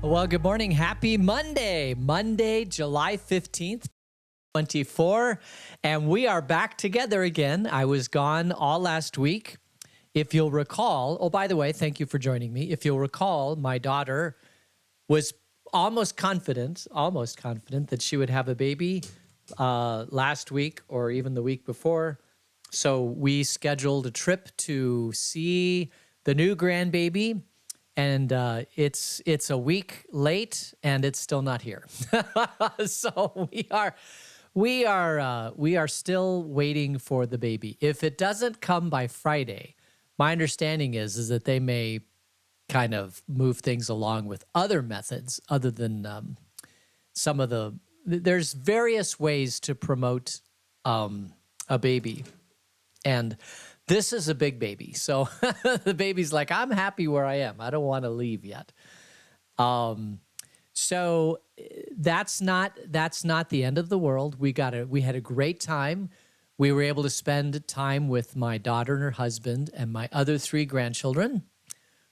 Well, good morning. Happy Monday. Monday, July 15th, 24. And we are back together again. I was gone all last week. If you'll recall, oh, by the way, thank you for joining me. If you'll recall, my daughter was almost confident that she would have a baby last week or even the week before. So we scheduled a trip to see the new grandbaby. And it's a week late, and it's still not here. So we are still waiting for the baby. If it doesn't come by Friday, my understanding is that they may kind of move things along with other methods other than some of the. There's various ways to promote a baby, and this is a big baby. So the baby's like, I'm happy where I am. I don't want to leave yet. So that's not the end of the world. We had a great time. We were able to spend time with my daughter and her husband and my other 3 grandchildren,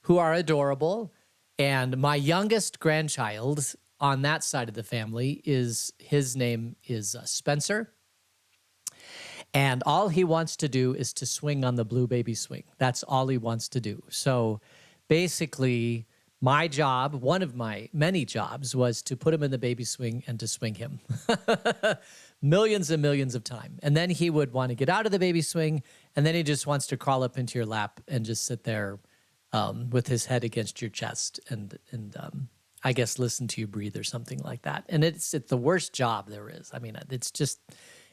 who are adorable. And my youngest grandchild on that side of the family his name is Spencer. And all he wants to do is to swing on the blue baby swing. That's all he wants to do. So basically, my job, one of my many jobs, was to put him in the baby swing and to swing him millions and millions of times. And then he would want to get out of the baby swing, and then he just wants to crawl up into your lap and just sit there with his head against your chest and I guess listen to you breathe or something like that. And it's the worst job there is. I mean,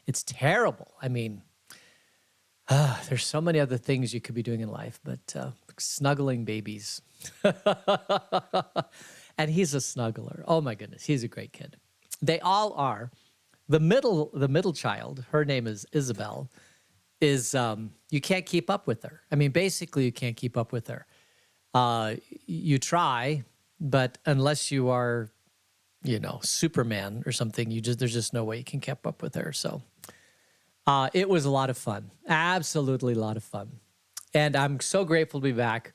it's terrible. I mean, there's so many other things you could be doing in life, but snuggling babies. And he's a snuggler. Oh my goodness, he's a great kid. They all are. The middle child, her name is Isabel, is you can't keep up with her. I mean, basically you can't keep up with her. You try, but unless you are, Superman or something, there's just no way you can keep up with her. So it was a lot of fun, absolutely a lot of fun. And I'm so grateful to be back.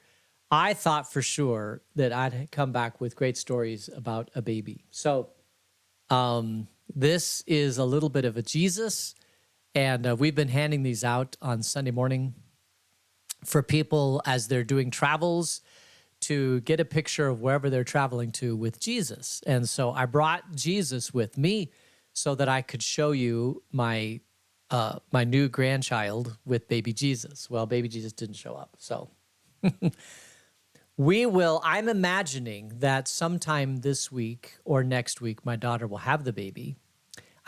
I thought for sure that I'd come back with great stories about a baby. So this is a little bit of a Jesus, and we've been handing these out on Sunday morning for people as they're doing travels to get a picture of wherever they're traveling to with Jesus. And so I brought Jesus with me so that I could show you my new grandchild with baby Jesus. Well, baby Jesus didn't show up. So I'm imagining that sometime this week or next week, my daughter will have the baby.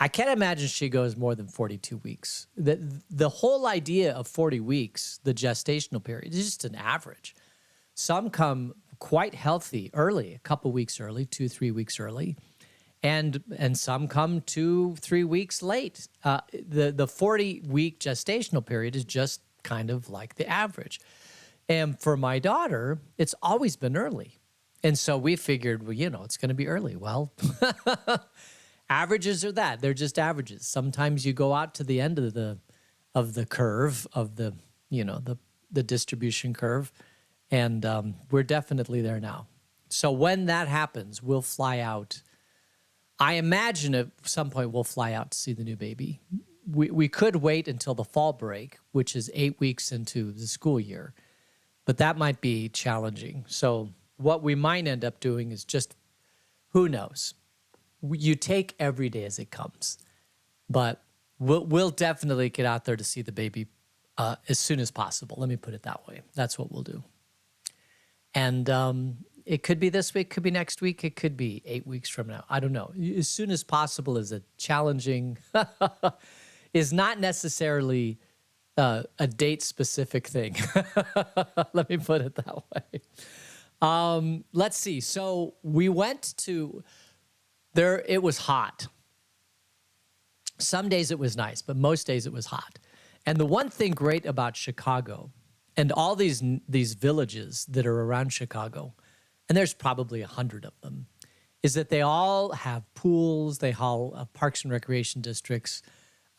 I can't imagine she goes more than 42 weeks. The whole idea of 40 weeks, the gestational period, is just an average. Some come quite healthy early, a couple weeks early, 2-3 weeks early, and some come 2-3 weeks late. The 40-week gestational period is just kind of like the average. And for my daughter, it's always been early. And so we figured, well, it's going to be early. Well, averages are that. They're just averages. Sometimes you go out to the end of the curve of the distribution curve. And we're definitely there now. So when that happens, we'll fly out. I imagine at some point we'll fly out to see the new baby. We could wait until the fall break, which is 8 weeks into the school year, but that might be challenging. So what we might end up doing is just, who knows? You take every day as it comes, but we'll definitely get out there to see the baby as soon as possible. Let me put it that way. That's what we'll do. And it could be this week, could be next week, it could be 8 weeks from now. I don't know. As soon as possible is a challenging, is not necessarily a date-specific thing. Let me put it that way. Let's see. So we went to there. It was hot. Some days it was nice, but most days it was hot. And the one thing great about Chicago and all these villages that are around Chicago, and there's probably 100 of them, is that they all have pools, they all have parks and recreation districts.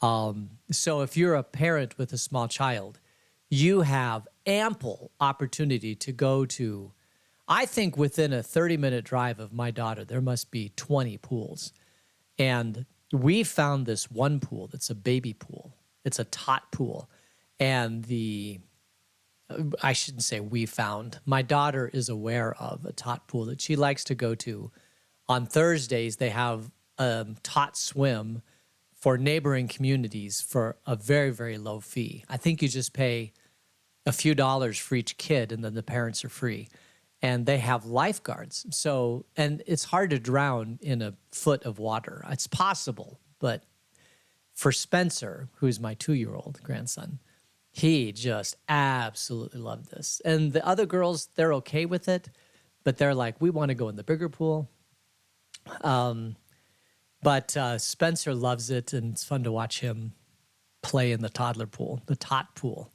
So if you're a parent with a small child, you have ample opportunity to go to I think within a 30-minute drive of my daughter, there must be 20 pools. And we found this one pool that's a baby pool. It's a tot pool. And I shouldn't say we found, my daughter is aware of a tot pool that she likes to go to. On Thursdays, they have a tot swim for neighboring communities for a very, very low fee. I think you just pay a few dollars for each kid, and then the parents are free. And they have lifeguards. So, and it's hard to drown in a foot of water. It's possible, but for Spencer, who's my 2-year-old grandson, he just absolutely loved this. And the other girls, they're okay with it, but they're like, we want to go in the bigger pool. But Spencer loves it, and it's fun to watch him play in the toddler pool, the tot pool,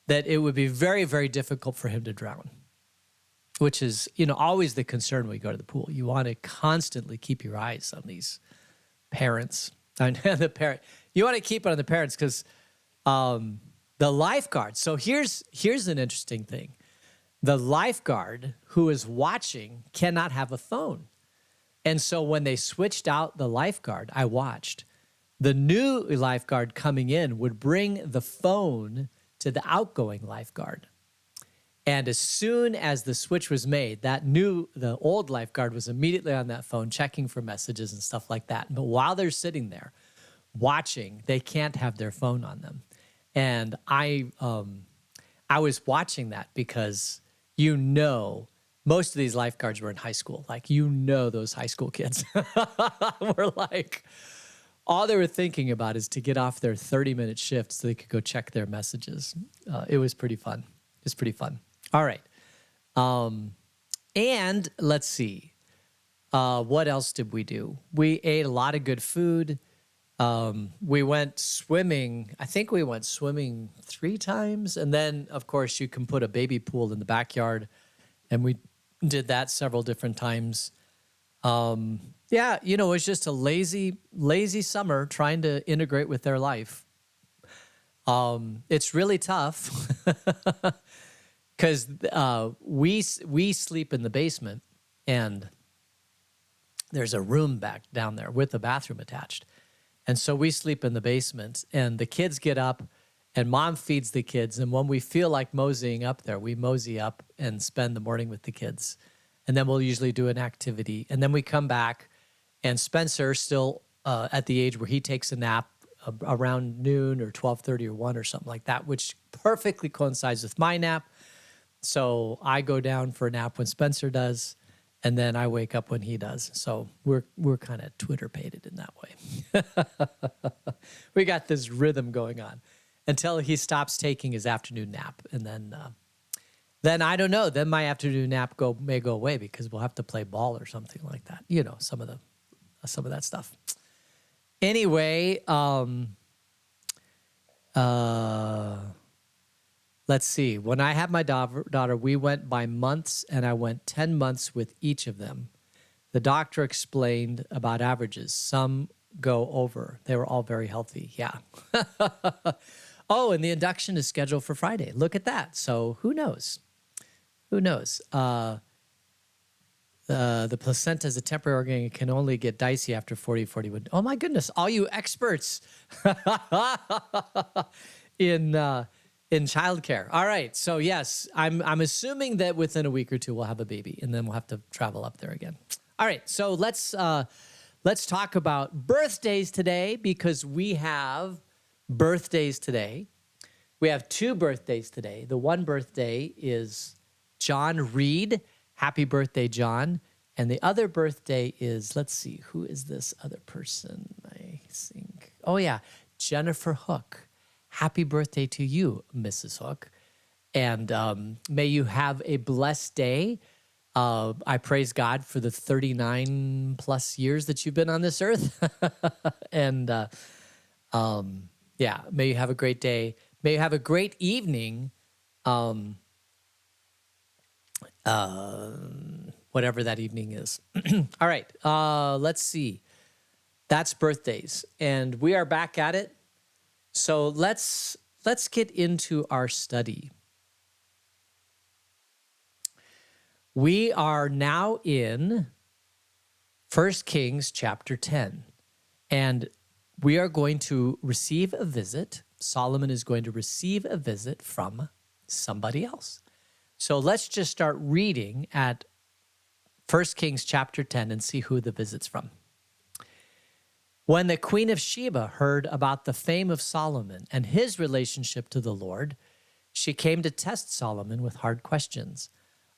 that it would be very, very difficult for him to drown, which is, always the concern when you go to the pool. You want to constantly keep your eyes on these parents. You want to keep it on the parents because the lifeguard. So here's an interesting thing. The lifeguard who is watching cannot have a phone. And so when they switched out the lifeguard, I watched, the new lifeguard coming in would bring the phone to the outgoing lifeguard. And as soon as the switch was made, the old lifeguard was immediately on that phone checking for messages and stuff like that. But while they're sitting there watching, they can't have their phone on them. And I was watching that because, most of these lifeguards were in high school. Like, those high school kids were like, all they were thinking about is to get off their 30-minute shift so they could go check their messages. It was pretty fun. It's pretty fun. All right. And let's see. What else did we do? We ate a lot of good food. We went swimming. I think we went swimming 3 times. And then, of course, you can put a baby pool in the backyard. And we did that several different times. It was just a lazy summer trying to integrate with their life. It's really tough because we sleep in the basement, and there's a room back down there with a bathroom attached. And so we sleep in the basement, and the kids get up, and mom feeds the kids. And when we feel like moseying up there, we mosey up and spend the morning with the kids. And then we'll usually do an activity. And then we come back, and Spencer's still at the age where he takes a nap around noon or 12:30 or 1 or something like that, which perfectly coincides with my nap. So I go down for a nap when Spencer does, and then I wake up when he does. So we're kind of Twitter-pated in that way. We got this rhythm going on until he stops taking his afternoon nap. And then I don't know. Then my afternoon nap may go away because we'll have to play ball or something like that. Some of that stuff. Anyway, let's see. When I had my daughter, we went by months, and I went 10 months with each of them. The doctor explained about averages. Some go over. They were all very healthy. Yeah. Oh, and the induction is scheduled for Friday. Look at that. So who knows? Who knows? The placenta is a temporary organ and can only get dicey after 41. Oh, my goodness. All you experts in childcare. All right. So, yes, I'm assuming that within a week or 2 we'll have a baby, and then we'll have to travel up there again. All right. So let's talk about birthdays today, because we have birthdays today. We have 2 birthdays today. The one birthday is John Reed. Happy birthday, John. And the other birthday is, let's see, who is this other person? I think, oh yeah, Jennifer Hook. Happy birthday to you, Mrs. Hook. And may you have a blessed day. I praise God for the 39 plus years that you've been on this earth. And may you have a great day. May you have a great evening. Whatever that evening is. All right, let's see. That's birthdays, and we are back at it. So let's get into our study. We are now in 1 Kings chapter 10, and we are going to receive a visit. Solomon is going to receive a visit from somebody else. So let's just start reading at 1 Kings chapter 10 and see who the visit's from. When the Queen of Sheba heard about the fame of Solomon and his relationship to the Lord, she came to test Solomon with hard questions.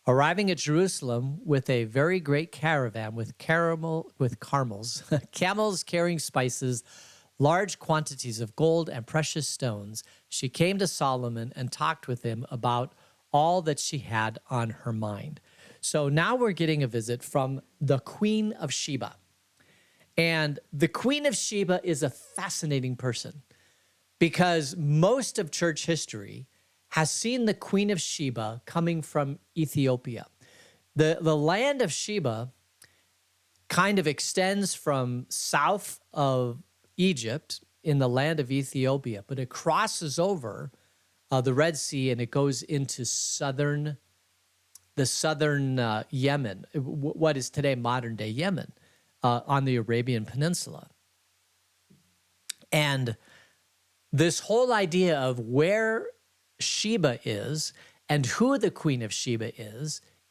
Arriving at Jerusalem with a very great caravan with camels carrying spices, large quantities of gold and precious stones, she came to Solomon and talked with him about all that she had on her mind. So now we're getting a visit from the Queen of Sheba. And the Queen of Sheba is a fascinating person because most of church history has seen the Queen of Sheba coming from Ethiopia. The land of Sheba kind of extends from south of Egypt in the land of Ethiopia, but it crosses over the Red Sea and it goes into the southern Yemen, what is today modern-day Yemen, on the Arabian Peninsula. And this whole idea of where Sheba is and who the Queen of Sheba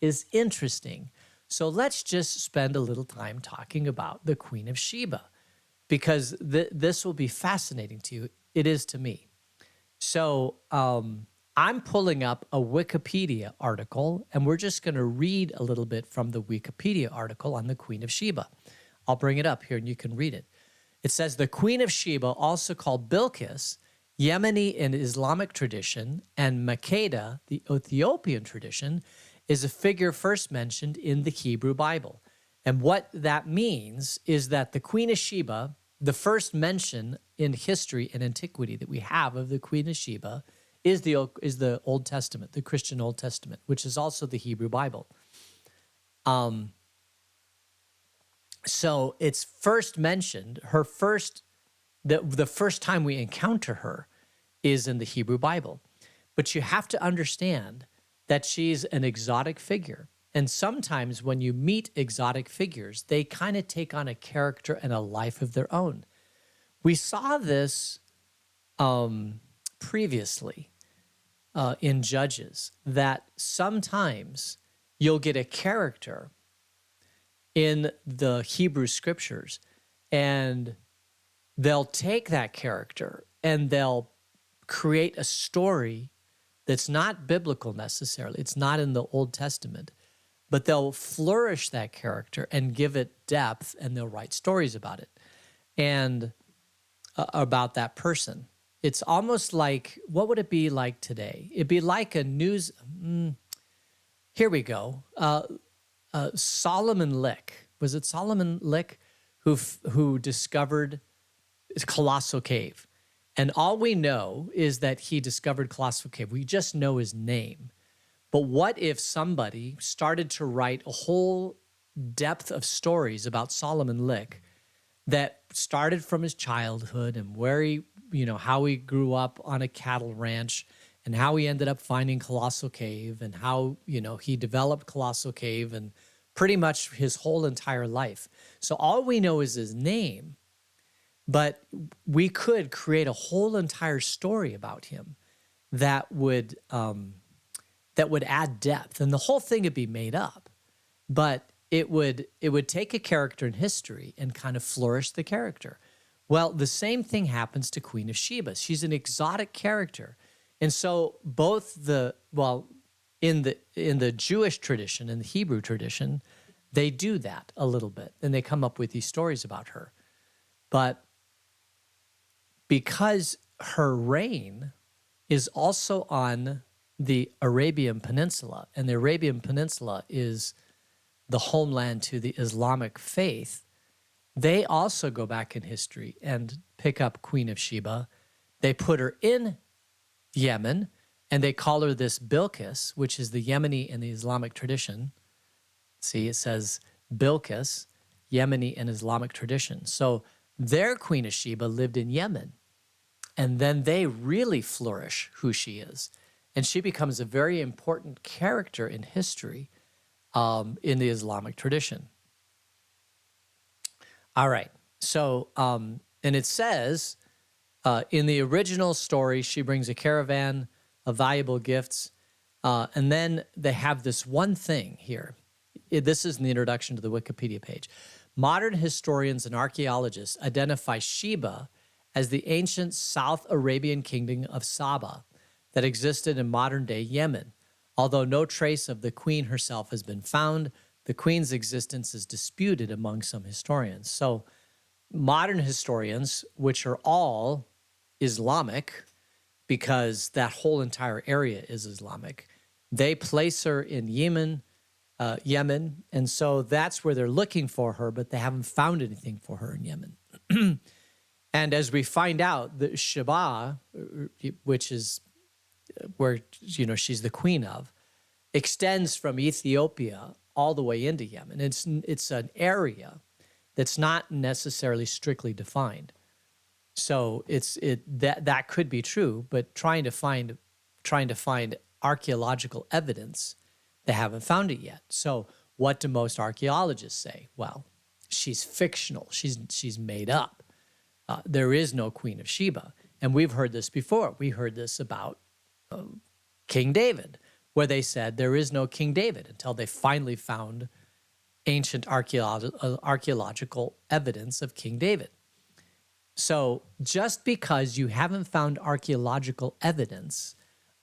is interesting. So let's just spend a little time talking about the Queen of Sheba because this will be fascinating to you. It is to me. So I'm pulling up a Wikipedia article and we're just going to read a little bit from the Wikipedia article on the Queen of Sheba. I'll bring it up here and you can read it. It says the Queen of Sheba, also called Bilqis, Yemeni in Islamic tradition, and Makeda, the Ethiopian tradition, is a figure first mentioned in the Hebrew Bible. And what that means is that the Queen of Sheba, the first mention in history and antiquity that we have of the Queen of Sheba is the Old Testament, the Christian Old Testament, which is also the Hebrew Bible. So it's first mentioned, the first time we encounter her is in the Hebrew Bible. But you have to understand that she's an exotic figure. And sometimes when you meet exotic figures, they kind of take on a character and a life of their own. We saw this previously in Judges, that sometimes you'll get a character in the Hebrew scriptures and they'll take that character and they'll create a story that's not biblical necessarily. It's not in the Old Testament, but they'll flourish that character and give it depth and they'll write stories about it and about that person. It's almost like, what would it be like today? It'd be like a news, here we go. Solomon Lick, was it Solomon Lick who discovered Colossal Cave? And all we know is that he discovered Colossal Cave. We just know his name. But what if somebody started to write a whole depth of stories about Solomon Lick that started from his childhood and where he, how he grew up on a cattle ranch and how he ended up finding Colossal Cave and how, he developed Colossal Cave and pretty much his whole entire life. So all we know is his name, but we could create a whole entire story about him that would add depth, and the whole thing would be made up, but it would take a character in history and kind of flourish the character. Well, the same thing happens to Queen of Sheba. She's an exotic character. And so in the Jewish tradition, in the Hebrew tradition, they do that a little bit, and they come up with these stories about her. But because her reign is also on the Arabian Peninsula, and the Arabian Peninsula is the homeland to the Islamic faith, they also go back in history and pick up Queen of Sheba. They put her in Yemen, and they call her this Bilqis, which is the Yemeni and the Islamic tradition. See, it says Bilqis, Yemeni and Islamic tradition. So their Queen of Sheba lived in Yemen, and then they really flourish who she is. And she becomes a very important character in history in the Islamic tradition. All right. So, and it says in the original story, she brings a caravan of valuable gifts. And then they have this one thing here. This is in the introduction to the Wikipedia page. Modern historians and archaeologists identify Sheba as the ancient South Arabian kingdom of Saba that existed in modern-day Yemen. Although no trace of the queen herself has been found, the queen's existence is disputed among some historians. So modern historians, which are all Islamic, because that whole entire area is Islamic, they place her in Yemen, and so that's where they're looking for her, but they haven't found anything for her in Yemen. And as we find out, the Sheba, which is where she's the queen of, extends from Ethiopia all the way into Yemen. It's an area that's not necessarily strictly defined. So that could be true, but trying to find archaeological evidence, they haven't found it yet. So what do most archaeologists say? Well, she's fictional. She's made up. There is no Queen of Sheba. And we've heard this before. We heard this about King David, where they said there is no King David until they finally found ancient archaeological evidence of King David. So just because you haven't found archaeological evidence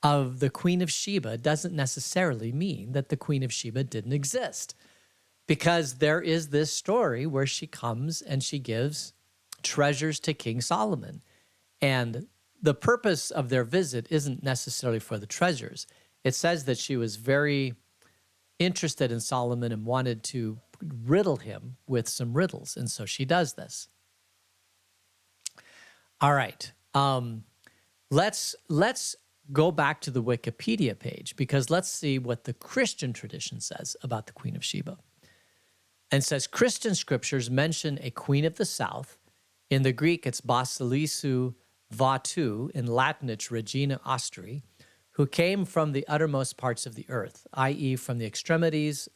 of the Queen of Sheba doesn't necessarily mean that the Queen of Sheba didn't exist, because there is this story where she comes and she gives treasures to King Solomon. And the purpose of their visit isn't necessarily for the treasures. It says that she was very interested in Solomon and wanted to riddle him with some riddles. And so she does this. All right. Let's go back to the Wikipedia page, because let's see what the Christian tradition says about the Queen of Sheba. And it says Christian scriptures mention a queen of the south. In the Greek, it's Basilisou Vatu. In Latin, it's Regina Ostri, who came from the uttermost parts of the earth, i.e., from the extremities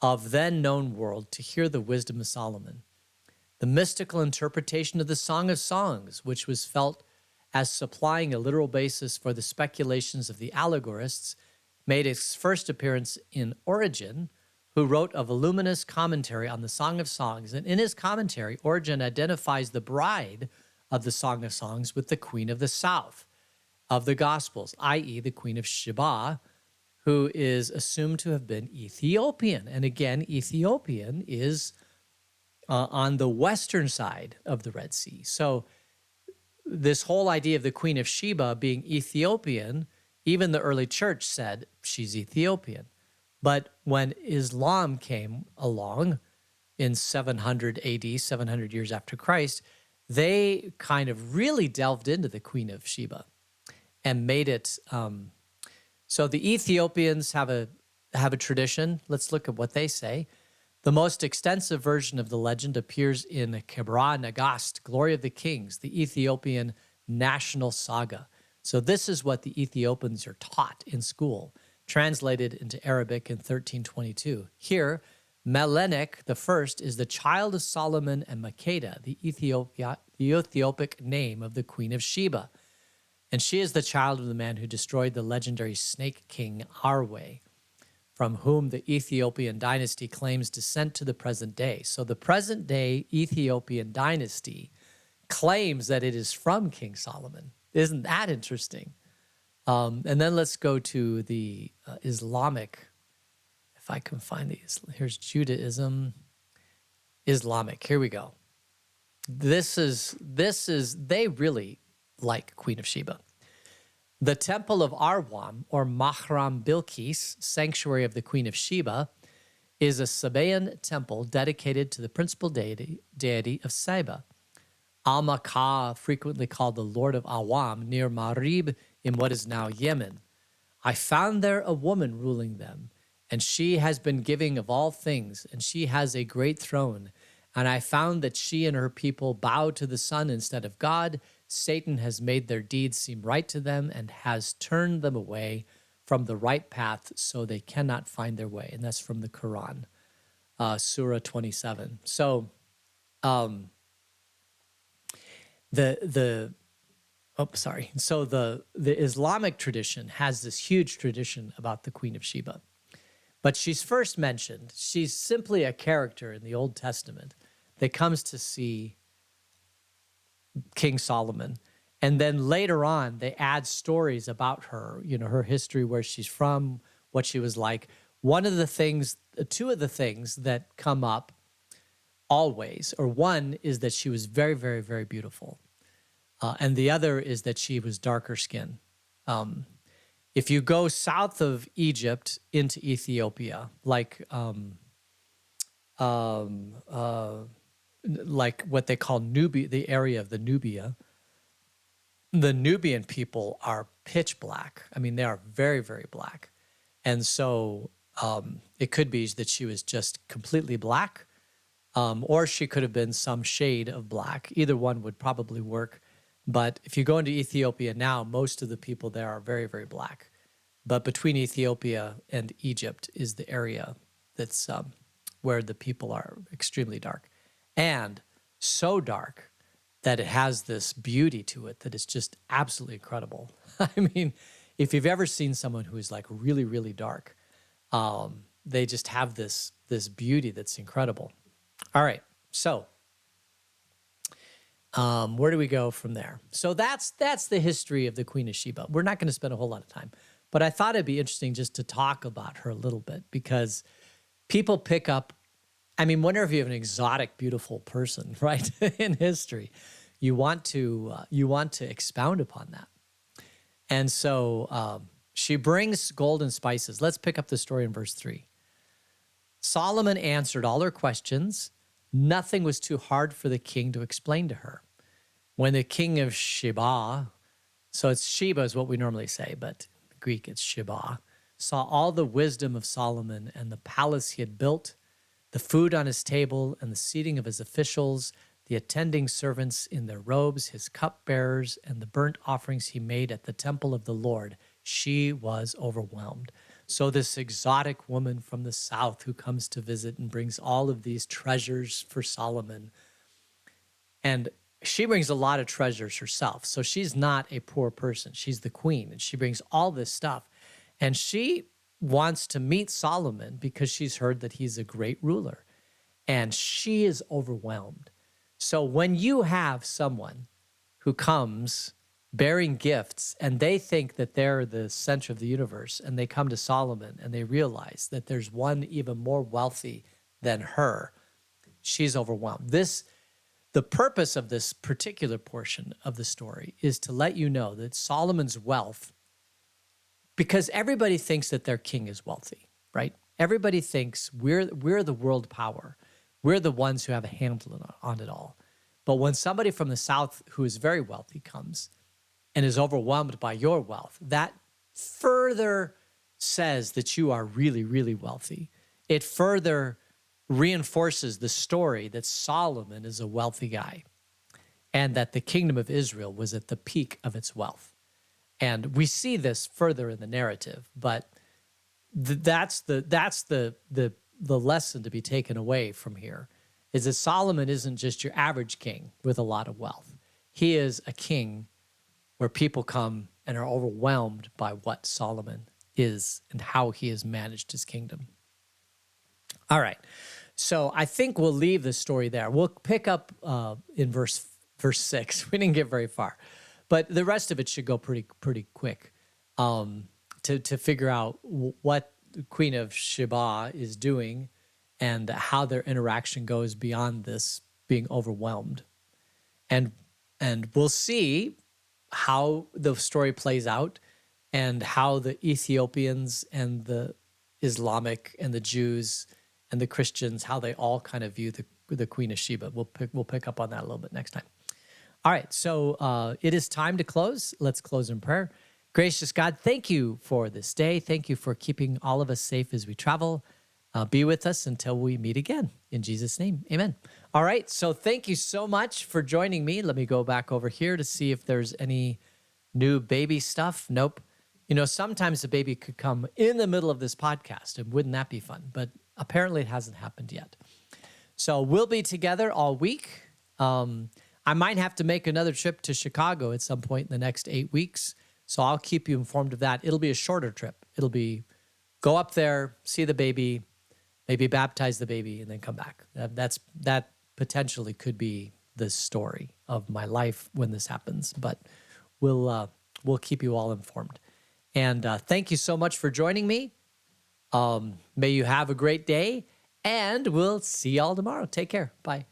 of then known world, to hear the wisdom of Solomon. The mystical interpretation of the Song of Songs, which was felt as supplying a literal basis for the speculations of the allegorists, made its first appearance in Origen, who wrote a voluminous commentary on the Song of Songs. And in his commentary, Origen identifies the bride of the Song of Songs with the Queen of the South of the Gospels, i.e., the Queen of Sheba, who is assumed to have been Ethiopian. And again, Ethiopian is on the western side of the Red Sea. So this whole idea of the Queen of Sheba being Ethiopian, even the early church said she's Ethiopian. But when Islam came along in 700 AD, 700 years after Christ, they kind of really delved into the Queen of Sheba and made it. So the Ethiopians have a tradition. Let's look at what they say. The most extensive version of the legend appears in Kebra Nagast, Glory of the Kings, the Ethiopian national saga. So this is what the Ethiopians are taught in school, translated into Arabic in 1322. Here, Melenek I is the child of Solomon and Makeda, the Ethiopic name of the Queen of Sheba. And she is the child of the man who destroyed the legendary snake king Arwe, from whom the Ethiopian dynasty claims descent to the present day. So the present day Ethiopian dynasty claims that it is from King Solomon. Isn't that interesting? And then let's go to the Islamic, if I can find these. Here's Judaism, Islamic. Here we go. This is they really like Queen of Sheba. The Temple of Arwam, or Mahram Bilqis, Sanctuary of the Queen of Sheba, is a Sabaean temple dedicated to the principal deity of Sheba. Al-Makkah, frequently called the Lord of Awam, near Marib in what is now Yemen. I found there a woman ruling them, and she has been giving of all things, and she has a great throne. And I found that she and her people bow to the sun instead of God. Satan has made their deeds seem right to them and has turned them away from the right path, so they cannot find their way. And that's from the Quran, Surah 27. So um, the oh, sorry. So the Islamic tradition has this huge tradition about the Queen of Sheba. But she's first mentioned. She's simply a character in the Old Testament that comes to see King Solomon. And then later on, they add stories about her, her history, where she's from, what she was like. Two of the things that come up always, or one is that she was very, very, very beautiful. And the other is that she was darker skinned. If you go south of Egypt into Ethiopia, like what they call Nubia, the area of the Nubian people are pitch black. I mean, they are very, very black. And so it could be that she was just completely black, or she could have been some shade of black. Either one would probably work. But if you go into Ethiopia now, most of the people there are very, very black. But between Ethiopia and Egypt is the area that's where the people are extremely dark. And so dark that it has this beauty to it that is just absolutely incredible. I mean, if you've ever seen someone who is like really, really dark, they just have this beauty that's incredible. All right, so where do we go from there? So that's the history of the Queen of Sheba. We're not going to spend a whole lot of time, but I thought it'd be interesting just to talk about her a little bit, because people pick up, I mean, whenever you have an exotic, beautiful person, right, in history, you want to expound upon that. And so she brings gold and spices. Let's pick up the story in verse 3. Solomon answered all her questions. Nothing was too hard for the king to explain to her. When the king of Sheba, so it's Sheba is what we normally say, but in Greek it's Sheba, saw all the wisdom of Solomon and the palace he had built, the food on his table and the seating of his officials, the attending servants in their robes, his cupbearers, and the burnt offerings he made at the temple of the Lord, she was overwhelmed. So this exotic woman from the south who comes to visit and brings all of these treasures for Solomon, and she brings a lot of treasures herself. So she's not a poor person. She's the queen, and she brings all this stuff. And she wants to meet Solomon because she's heard that he's a great ruler. And she is overwhelmed. So when you have someone who comes bearing gifts and they think that they're the center of the universe, and they come to Solomon and they realize that there's one even more wealthy than her, she's overwhelmed. The purpose of this particular portion of the story is to let you know that Solomon's wealth, because everybody thinks that their king is wealthy, right? Everybody thinks we're the world power. We're the ones who have a handle on it all. But when somebody from the south who is very wealthy comes and is overwhelmed by your wealth, that further says that you are really, really wealthy. It further reinforces the story that Solomon is a wealthy guy and that the kingdom of Israel was at the peak of its wealth. And we see this further in the narrative, but that's the lesson to be taken away from here, is that Solomon isn't just your average king with a lot of wealth. He is a king where people come and are overwhelmed by what Solomon is and how he has managed his kingdom. All right, so I think we'll leave the story there. We'll pick up in verse 6. We didn't get very far, but the rest of it should go pretty quick to figure out what the Queen of Sheba is doing and how their interaction goes beyond this being overwhelmed. And we'll see how the story plays out and how the Ethiopians and the Islamic and the Jews and the Christians, how they all kind of view the Queen of Sheba. We'll pick up on that a little bit next time. All right, so it is time to close. Let's close in prayer. Gracious God, thank you for this day. Thank you for keeping all of us safe as we travel. Be with us until we meet again. In Jesus' name, amen. All right, so thank you so much for joining me. Let me go back over here to see if there's any new baby stuff. Nope. sometimes the baby could come in the middle of this podcast, and wouldn't that be fun? But apparently it hasn't happened yet. So we'll be together all week. I might have to make another trip to Chicago at some point in the next 8 weeks. So I'll keep you informed of that. It'll be a shorter trip. It'll be go up there, see the baby, maybe baptize the baby, and then come back. That potentially could be the story of my life when this happens. But we'll keep you all informed. And thank you so much for joining me. May you have a great day, and we'll see y'all tomorrow. Take care. Bye.